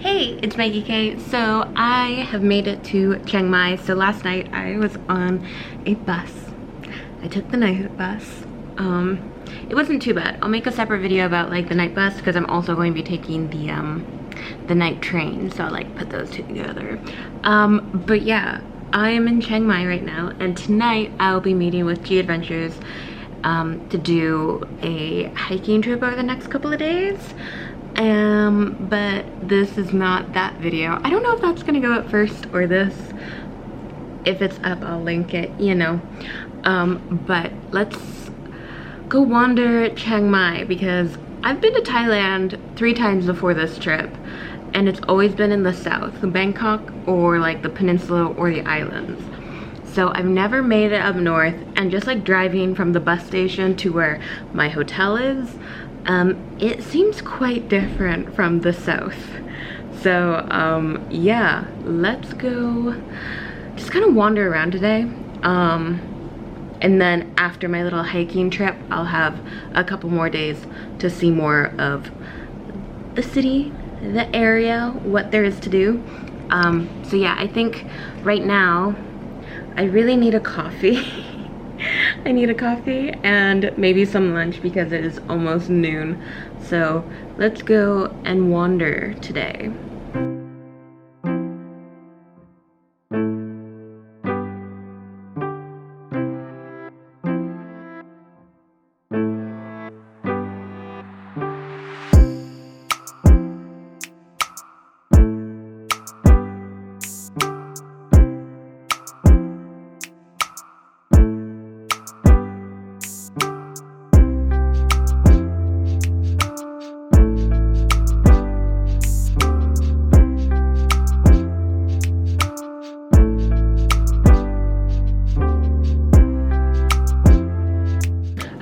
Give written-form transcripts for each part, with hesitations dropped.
Hey, it's Meggie Kay. So I have made it to Chiang Mai. So last night I was on a bus. I took the night bus. It wasn't too bad. I'll make a separate video about like the night bus because I'm also going to be taking the night train. So I'll like put those two together. But yeah, I am in Chiang Mai right now, and tonight I'll be meeting with G Adventures to do a hiking trip over the next couple of days. But this is not that video. I don't know if that's gonna go up first or this. If it's up, I'll link it, you know. But let's go wander Chiang Mai because I've been to Thailand 3 times before this trip, and it's always been in the south, Bangkok or like the peninsula or the islands. So I've never made it up north, and just like driving from the bus station to where my hotel is, it seems quite different from the south. So yeah, let's go just kind of wander around today. And then after my little hiking trip, I'll have a couple more days to see more of the city, the area, what there is to do. So yeah, I think right now I really need a coffee. I need a coffee and maybe some lunch because it is almost noon. So let's go and wander today.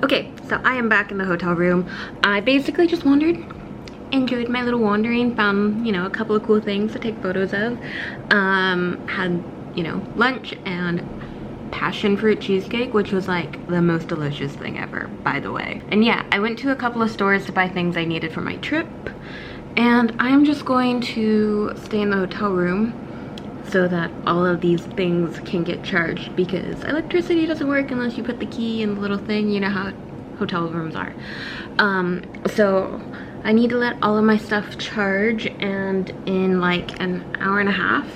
Okay, so I am back in the hotel room. I basically just wandered, enjoyed my little wandering, found, you know, a couple of cool things to take photos of. Had, you know, lunch and passion fruit cheesecake, which was like the most delicious thing ever, by the way. And yeah, I went to a couple of stores to buy things I needed for my trip, and I'm just going to stay in the hotel room so that all of these things can get charged, because electricity doesn't work unless you put the key in the little thing. You know how hotel rooms are. So I need to let all of my stuff charge, and in like an hour and a half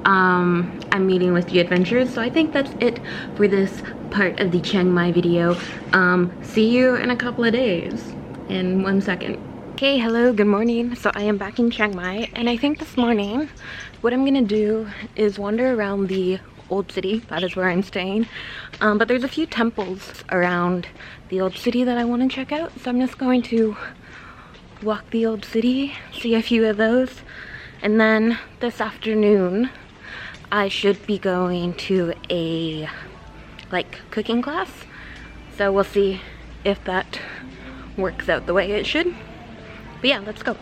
I'm meeting with G Adventures. So I think that's it for this part of the Chiang Mai video. See you in a couple of days. In 1 second. Okay, hello, good morning. So I am back in Chiang Mai, and I think this morning what I'm gonna do is wander around the old city. That is where I'm staying. But there's a few temples around the old city that I want to check out, so I'm just going to walk the old city, see a few of those, and then this afternoon I should be going to a like cooking class, so we'll see if that works out the way it should. But yeah, let's go.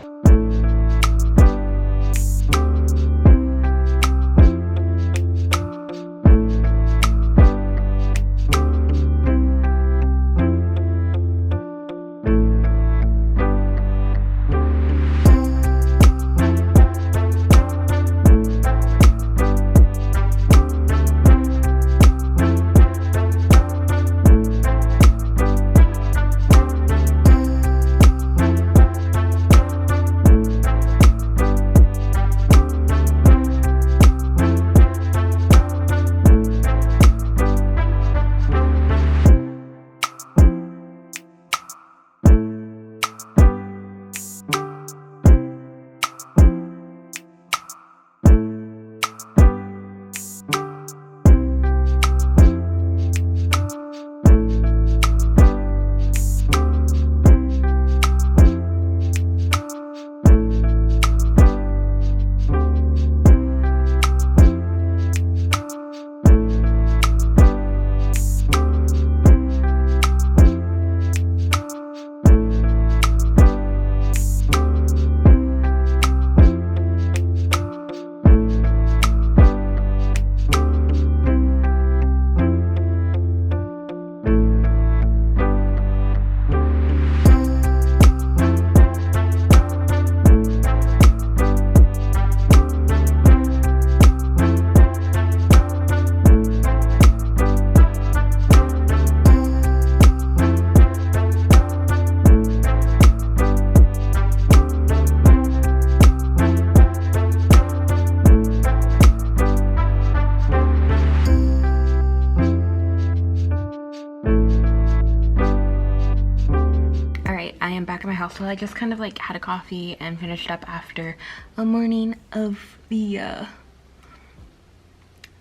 also I just kind of like had a coffee and finished up after a morning of the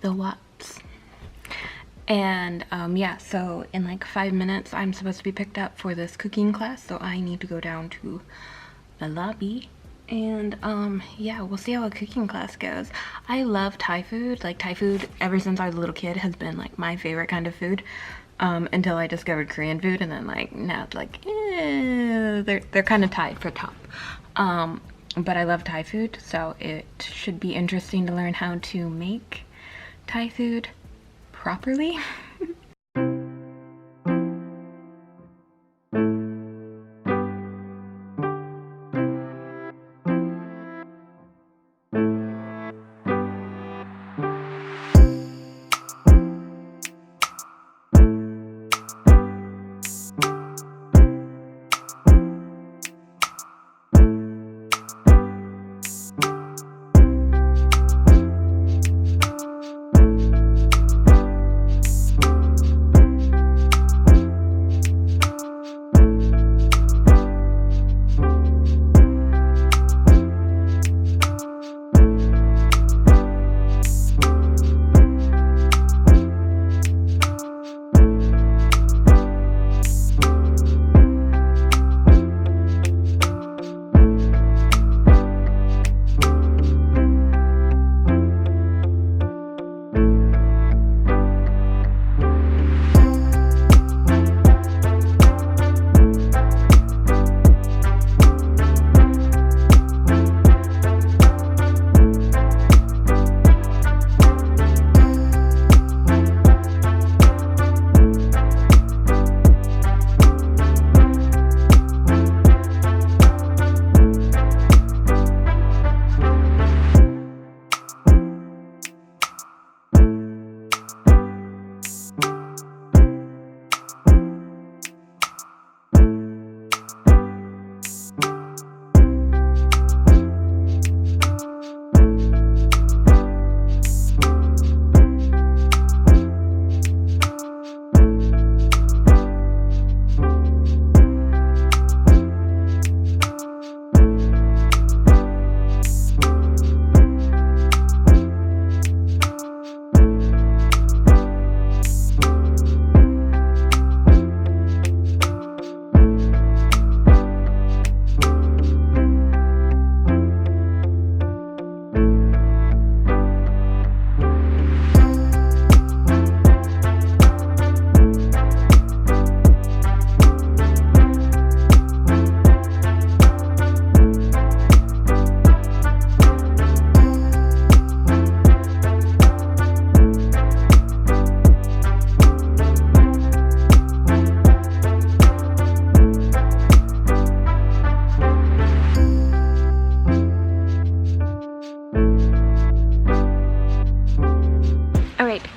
Wats. And yeah, so in like 5 minutes I'm supposed to be picked up for this cooking class, so I need to go down to the lobby. And yeah, we'll see how a cooking class goes. I love Thai food. Like, Thai food ever since I was a little kid has been like my favorite kind of food, until I discovered Korean food, and then like now it's like they're kind of tied for top. But I love Thai food, so it should be interesting to learn how to make Thai food properly.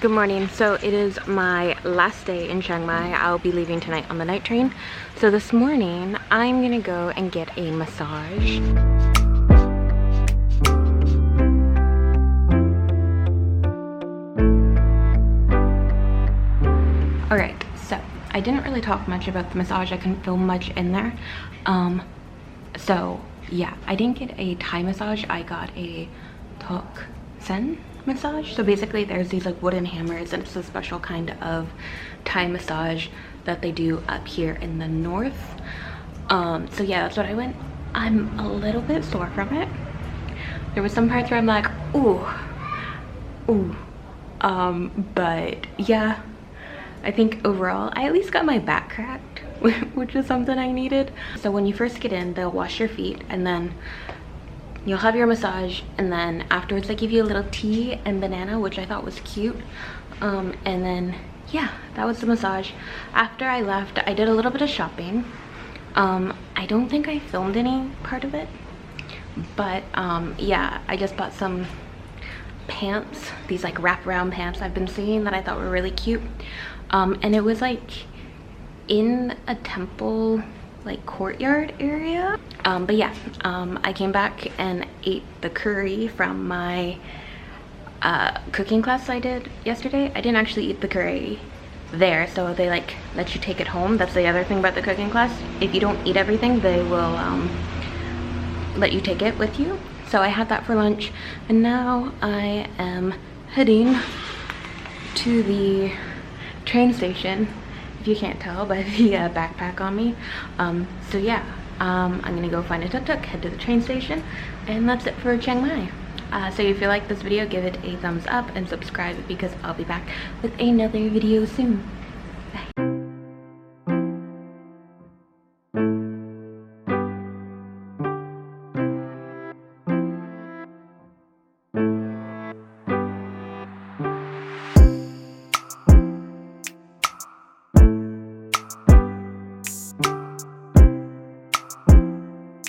Good morning. So it is my last day in Chiang Mai. I'll be leaving tonight on the night train. So this morning I'm gonna go and get a massage. Alright, so I didn't really talk much about the massage. I couldn't film much in there. So yeah, I didn't get a Thai massage. I got a Tok Sen massage. So basically there's these like wooden hammers, and it's a special kind of Thai massage that they do up here in the north. So yeah, that's what I went. I'm a little bit sore from it. There was some parts where I'm like, ooh. But yeah, I think overall I at least got my back cracked, which is something I needed. So when you first get in, they'll wash your feet, and then you'll have your massage, and then afterwards they give you a little tea and banana, which I thought was cute. And then yeah, that was the massage. After I left, I did a little bit of shopping. I don't think I filmed any part of it, but yeah, I just bought some pants, these like wraparound pants I've been seeing that I thought were really cute. And it was like in a temple like courtyard area. But yeah, I came back and ate the curry from my cooking class I did yesterday. I didn't actually eat the curry there, so they like let you take it home. That's the other thing about the cooking class. If you don't eat everything, they will let you take it with you. So I had that for lunch, and now I am heading to the train station, if you can't tell by the backpack on me. So yeah, I'm gonna go find a tuk-tuk, head to the train station, and that's it for Chiang Mai. So if you like this video, give it a thumbs up and subscribe, because I'll be back with another video soon.